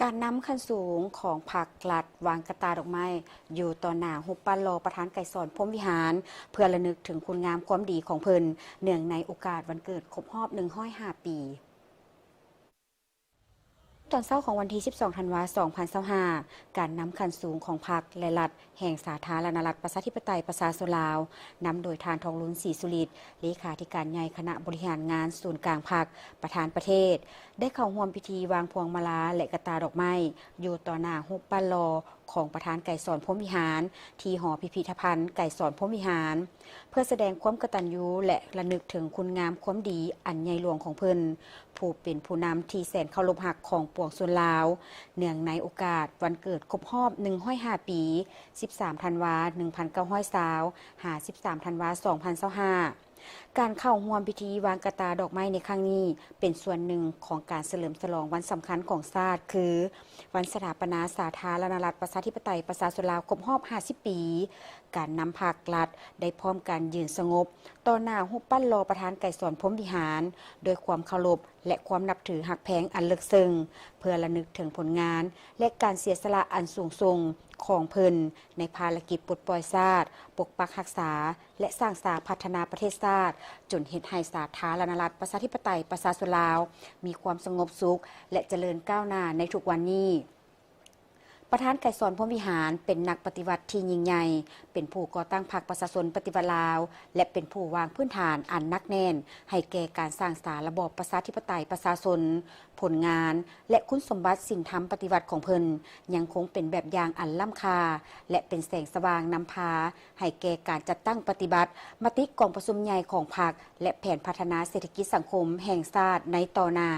การนำขั้นสูงของผักหลัดวางกระตาดอกไม้อยู่ต่อหน้าหุบปั้นรอประธานไก่สอนพรหมวิหารเพื่อระลึกถึงคุณงามความดีของเพิ่นเนื่องในโอกาสวันเกิดครบรอบ105 ปีตอนเช้าของวันที่ 12 ธันวาคม 2025 การนำขั้นสูงของพรรคและรัฐแห่งสาธารณรัฐประชาธิปไตยประชาชนลาวนำโดยทานทองลุ้นศรีสุริตเลขาธิการใหญ่คณะบริหารงานศูนย์กลางพรรคประธานประเทศ ได้เข้าร่วมพิธีวางพวงมาลาและกระตาดอกไม้อยู่ต่อหน้ารูปปั้นรอของประธานไก่สอนพรหมวิหารที่หอพิพิธภัณฑ์ไก่สอนพรหมวิหารเพื่อแสดงความกตัญญูและระลึกถึงคุณงามความดีอันใหญ่หลวงของเพิ่นผู้เป็นผู้นำที่แสนเคารพรักของปวงชนลาวเนื่องในโอกาสวันเกิดครบรอบ105 ปี 13 ธันวาคม 1920 13 ธันวาคม 2025การเข้าร่วมพิธีวางกระตาดอกไม้ในครั้งนี้เป็นส่วนหนึ่งของการเฉลิมฉลองวันสำคัญของชาติคือวันสถาปนาสาธารณรัฐประชาธิปไตยประชาชนลาวครบรอบ 50 ปี การนำภาครัฐได้พร้อมการยืนสงบต่อหน้ารูปปั้นรอประธานไก่สอนพรหมวิหารโดยความเคารพและความนับถือหักแพงอันลึกซึ้งเพื่อระลึกถึงผลงานและการเสียสละอันสูงส่งของเพิ่นในภารกิจปลดปล่อยชาติปกปักรักษาและสร้างสรรค์พัฒนาประเทศชาติจนเฮ็ดให้สาธารณรัฐประชาธิปไตยประชาชนลาวมีความสงบสุขและเจริญก้าวหน้าในทุกวันนี้ประธานไก่สอนพรหมวิหารเป็นนักปฏิวัติที่ยิ่งใหญ่เป็นผู้ก่อตั้งพรรคประชาชนปฏิวัติลาวและเป็นผู้วางพื้นฐานอันนักแน่นให้แก่การสร้างสรรค์ระบอบประชาธิปไตยประชาชนผลงานและคุณสมบัติศีลธรรมปฏิวัติของเพิ่นยังคงเป็นแบบอย่างอันล้ำค่าและเป็นแสงสว่างนำพาให้แก่การจัดตั้งปฏิบัติมติกองประชุมใหญ่ของพรรคและแผนพัฒนาเศรษฐกิจสังคมแห่งชาติในต่อหน้า